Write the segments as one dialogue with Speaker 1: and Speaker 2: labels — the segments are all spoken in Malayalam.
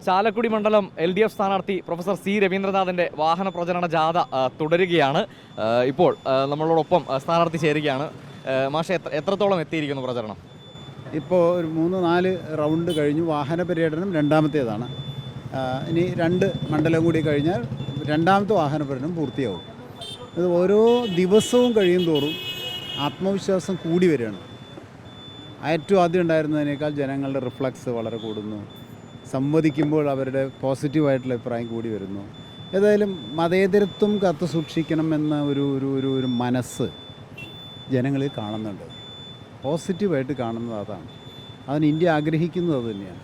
Speaker 1: ചാലക്കുടി മണ്ഡലം LDF സ്ഥാനാർത്ഥി പ്രൊഫസർ സി രവീന്ദ്രനാഥിൻ്റെ വാഹന പ്രചരണ ജാഥ തുടരുകയാണ്. ഇപ്പോൾ നമ്മളോടൊപ്പം സ്ഥാനാർത്ഥി ചേരുകയാണ്. മാഷെ, എത്രത്തോളം എത്തിയിരിക്കുന്നു പ്രചരണം?
Speaker 2: ഇപ്പോൾ ഒരു 3-4 റൗണ്ട് കഴിഞ്ഞു. വാഹന പര്യടനം രണ്ടാമത്തേതാണ്. ഇനി 2 മണ്ഡലം കൂടി കഴിഞ്ഞാൽ രണ്ടാമത്തെ വാഹന പര്യടനം പൂർത്തിയാവും. ഇത് ഓരോ ദിവസവും കഴിയും തോറും ആത്മവിശ്വാസം കൂടി വരികയാണ്. ഏറ്റവും ആദ്യം ഉണ്ടായിരുന്നതിനേക്കാൾ ജനങ്ങളുടെ റിഫ്ലക്സ് വളരെ കൂടുന്നു. സംവദിക്കുമ്പോൾ അവരുടെ പോസിറ്റീവായിട്ടുള്ള അഭിപ്രായം കൂടി വരുന്നു. ഏതായാലും മതേതരത്വം കാത്തു സൂക്ഷിക്കണം എന്ന ഒരു മനസ്സ് ജനങ്ങളിൽ കാണുന്നുണ്ട്. പോസിറ്റീവായിട്ട് കാണുന്നത് അതാണ്. അതിന് ഇന്ത്യ ആഗ്രഹിക്കുന്നത് അത് തന്നെയാണ്.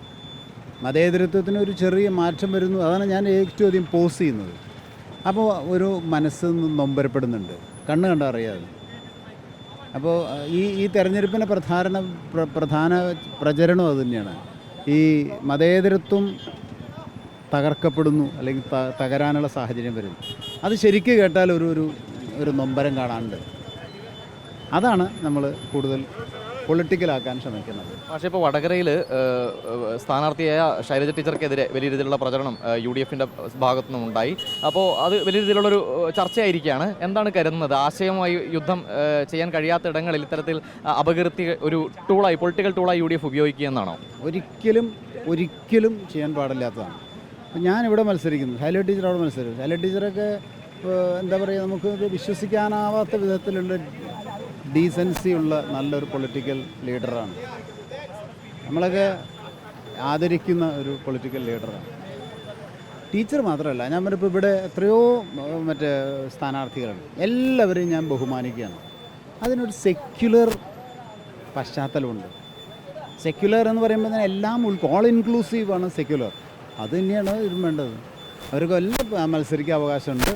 Speaker 2: മതേതരത്വത്തിന് ഒരു ചെറിയ മാറ്റം വരുന്നു. അതാണ് ഞാൻ ഏറ്റവും അധികം പോസ് ചെയ്യുന്നത്. അപ്പോൾ ഒരു മനസ്സ് നൊമ്പരപ്പെടുന്നുണ്ട്, കണ്ണ് കണ്ടാൽ അറിയാതെ. അപ്പോൾ ഈ തെരഞ്ഞെടുപ്പിൻ്റെ പ്രധാന പ്രചരണം അത് തന്നെയാണ്. ഈ മതേതരത്വം തകർക്കപ്പെടുന്നു, അല്ലെങ്കിൽ തകരാനുള്ള സാഹചര്യം വരുന്നു. അത് ശരിക്കും കേട്ടാൽ ഒരു നൊമ്പരം കാണാനുണ്ട്. അതാണ് നമ്മൾ കൂടുതൽ പൊളിറ്റിക്കലാക്കാൻ ശ്രമിക്കുന്നത്.
Speaker 1: പക്ഷേ ഇപ്പോൾ വടകരയിൽ സ്ഥാനാർത്ഥിയായ ശൈലജ ടീച്ചർക്കെതിരെ വലിയ രീതിയിലുള്ള പ്രചരണം UDFൻ്റെ ഭാഗത്തു നിന്നുണ്ടായി. അപ്പോൾ അത് വലിയ രീതിയിലുള്ളൊരു ചർച്ചയായിരിക്കുകയാണ്. എന്താണ് കരുതുന്നത്? ആശയവുമായി യുദ്ധം ചെയ്യാൻ കഴിയാത്ത ഇടങ്ങളിൽ ഇത്തരത്തിൽ അപകീർത്തി ഒരു ടൂളായി, പൊളിറ്റിക്കൽ ടൂളായി UDF ഉപയോഗിക്കുക എന്നാണോ?
Speaker 2: ഒരിക്കലും ചെയ്യാൻ പാടില്ലാത്തതാണ്. ഞാനിവിടെ മത്സരിക്കുന്നു, ശൈലജ ടീച്ചർ അവിടെ മത്സരിക്കും. ശൈലജ ടീച്ചറൊക്കെ എന്താ പറയുക, നമുക്ക് വിശ്വസിക്കാനാവാത്ത വിധത്തിലുള്ള ഡീസൻസി ഉള്ള നല്ലൊരു പൊളിറ്റിക്കൽ ലീഡറാണ്. നമ്മളൊക്കെ ആദരിക്കുന്ന ഒരു പൊളിറ്റിക്കൽ ലീഡറാണ്. ടീച്ചർ മാത്രമല്ല, ഞാൻ പറഞ്ഞപ്പോൾ ഇവിടെ എത്രയോ സ്ഥാനാർത്ഥികളുണ്ട്. എല്ലാവരെയും ഞാൻ ബഹുമാനിക്കുകയാണ്. അതിനൊരു സെക്യുലർ പശ്ചാത്തലമുണ്ട്. സെക്യുലർ എന്ന് പറയുമ്പോൾ തന്നെ എല്ലാം ഓൾ ഇൻക്ലൂസീവാണ് സെക്യുലർ. അത് തന്നെയാണ് ഇതിന് വേണ്ടത്. അവർക്ക് എല്ലാം മത്സരിക്കാൻ അവകാശമുണ്ട്.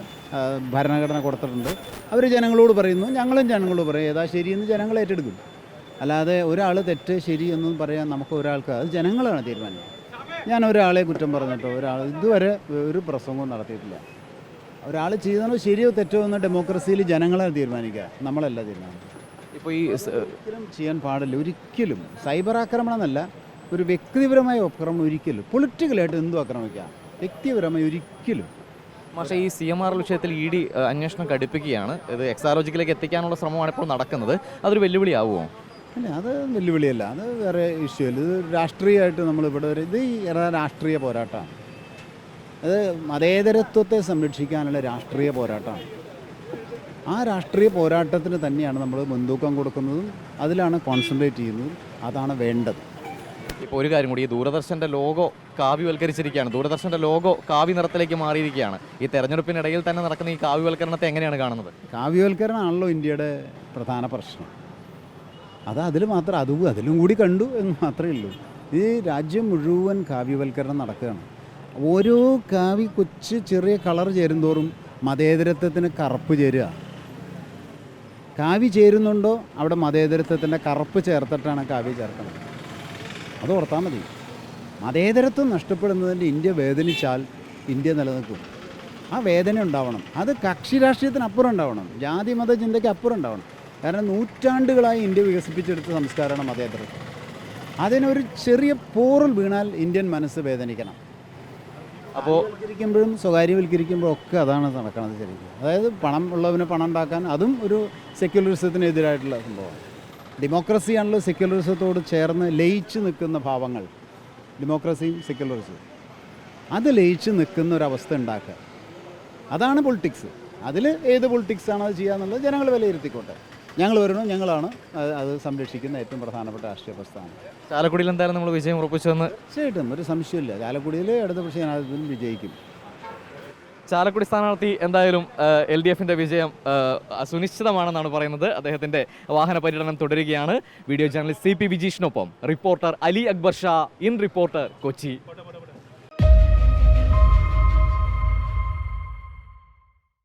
Speaker 2: ഭരണഘടന കൊടുത്തിട്ടുണ്ട്. അവർ ജനങ്ങളോട് പറയുന്നു, ഞങ്ങളും ജനങ്ങളോട് പറയും ഏതാ ശരിയെന്ന് ജനങ്ങൾ ഏറ്റെടുക്കും. അല്ലാതെ ഒരാൾ തെറ്റ് ശരി എന്നും പറയാൻ നമുക്ക് ഒരാൾക്ക്, അത് ജനങ്ങളാണ് തീരുമാനിക്കുന്നത്. ഞാൻ ഒരാളെ കുറ്റം പറഞ്ഞിട്ടോ ഒരാൾ ഇതുവരെ ഒരു പ്രസംഗവും നടത്തിയിട്ടില്ല. ഒരാൾ ചെയ്തോ ശരിയോ തെറ്റോ എന്ന് ഡെമോക്രസിയിൽ ജനങ്ങളാണ് തീരുമാനിക്കുക, നമ്മളല്ല തീരുമാനിക്കുക. ഇപ്പോൾ ഈ ഒരിക്കലും ചെയ്യാൻ പാടില്ല. ഒരിക്കലും സൈബർ ആക്രമണം എന്നല്ല, ഒരു വ്യക്തിപരമായ ആക്രമണം ഒരിക്കലും. പൊളിറ്റിക്കലായിട്ട് എന്തും ആക്രമിക്കാം, വ്യക്തിപരമായി ഒരിക്കലും.
Speaker 1: പക്ഷേ ഈ CMR വിഷയത്തിൽ ED അന്വേഷണം കടുപ്പിക്കുകയാണ്. ഇത് എക്സാലോജിക്കിലേക്ക് എത്തിക്കാനുള്ള ശ്രമമാണ് ഇപ്പോൾ നടക്കുന്നത്. അതൊരു വെല്ലുവിളിയാവുമോ?
Speaker 2: അല്ല, അത് വെല്ലുവിളിയല്ല, അത് വേറെ ഇഷ്യൂ അല്ല. ഇത് രാഷ്ട്രീയമായിട്ട് നമ്മളിവിടെ ഇത് രാഷ്ട്രീയ പോരാട്ടമാണ്. അത് മതേതരത്വത്തെ സംരക്ഷിക്കാനുള്ള രാഷ്ട്രീയ പോരാട്ടമാണ്. ആ രാഷ്ട്രീയ പോരാട്ടത്തിന് തന്നെയാണ് നമ്മൾ മുൻതൂക്കം കൊടുക്കുന്നതും അതിലാണ് കോൺസെൻട്രേറ്റ് ചെയ്യുന്നതും. അതാണ് വേണ്ടത്.
Speaker 1: ഇപ്പോൾ ഒരു കാര്യം കൂടി, ഈ ദൂരദർശൻ്റെ ലോഗോ കാവ്യവൽക്കരിച്ചിരിക്കുകയാണ്. ദൂരദർശൻ്റെ ലോഗോ കാവ്യ നിറത്തിലേക്ക് മാറിയിരിക്കുകയാണ്. ഈ തെരഞ്ഞെടുപ്പിനിടയിൽ തന്നെ നടക്കുന്ന ഈ കാവ്യവൽക്കരണത്തെ എങ്ങനെയാണ് കാണുന്നത്?
Speaker 2: കാവ്യവൽക്കരണമാണല്ലോ ഇന്ത്യയുടെ പ്രധാന പ്രശ്നം. അതിലും കൂടി കണ്ടു എന്ന് മാത്രമേ ഉള്ളൂ. ഈ രാജ്യം മുഴുവൻ കാവ്യവൽക്കരണം നടക്കുകയാണ്. ഓരോ ചെറിയ കളർ ചേരുന്തോറും മതേതരത്വത്തിന് കറുപ്പ് ചേരുക. കാവ്യ ചേരുന്നുണ്ടോ അവിടെ മതേതരത്വത്തിൻ്റെ കറുപ്പ് ചേർത്തിട്ടാണ് കാവ്യ ചേർക്കുന്നത്. അത് ഓർത്താൽ മതി. മതേതരത്വം നഷ്ടപ്പെടുന്നതിൻ്റെ ഇന്ത്യ വേദനിച്ചാൽ ഇന്ത്യ നിലനിൽക്കും. ആ വേദന ഉണ്ടാവണം. അത് കക്ഷി രാഷ്ട്രീയത്തിനപ്പുറം ഉണ്ടാവണം, ജാതി മത ചിന്തയ്ക്ക് അപ്പുറം ഉണ്ടാവണം. കാരണം നൂറ്റാണ്ടുകളായി ഇന്ത്യ വികസിപ്പിച്ചെടുത്ത സംസ്കാരമാണ് മതേതരത്വം. അതിനൊരു ചെറിയ പോറൽ വീണാൽ ഇന്ത്യൻ മനസ്സ് വേദനിക്കണം. അപ്പോൾ വൽക്കരിക്കുമ്പോഴും സ്വകാര്യവൽക്കരിക്കുമ്പോഴും ഒക്കെ അതാണ് നടക്കുന്നത് ശരിക്കും. അതായത് പണം ഉള്ളവന് പണം ഉണ്ടാക്കാൻ, അതും ഒരു സെക്യുലറിസത്തിനെതിരായിട്ടുള്ള സംഭവമാണ്. ഡെമോക്രസിയാണല്ലോ സെക്യുലറിസത്തോട് ചേർന്ന് ലയിച്ച് നിൽക്കുന്ന ഭാവങ്ങൾ. ഡെമോക്രസിയും സെക്യുലറിസവും അത് ലയിച്ച് നിൽക്കുന്ന ഒരവസ്ഥ ഉണ്ടാക്കുക, അതാണ് പൊളിറ്റിക്സ്. അതിൽ ഏത് പൊളിറ്റിക്സാണ് അത് ചെയ്യാന്നുള്ളത് ജനങ്ങൾ വിലയിരുത്തിക്കോട്ടെ. ഞങ്ങൾ ഞങ്ങളാണ് അത് സംരക്ഷിക്കുന്ന ഏറ്റവും പ്രധാനപ്പെട്ട രാഷ്ട്രീയ പ്രസ്ഥാനം.
Speaker 1: ചാലക്കുടിയിൽ എന്തായാലും നമ്മൾ വിജയം ഉറപ്പിച്ചതെന്ന്
Speaker 2: തീർച്ചയായിട്ടും ഒരു സംശയമില്ല. ചാലക്കുടിയിൽ ഇടതുപക്ഷ ജനാധിപത്യം വിജയിക്കും.
Speaker 1: ചാലക്കുടി സ്ഥാനാർത്ഥി എന്തായാലും LDFൻ്റെ വിജയം സുനിശ്ചിതമാണെന്നാണ് പറയുന്നത്. അദ്ദേഹത്തിൻ്റെ വാഹന പര്യടനം തുടരുകയാണ്. വീഡിയോ ജേർണലിസ്റ്റ് CP വിജീഷിനൊപ്പം reporter Ali Akbar Shah, in reporter, Kochi.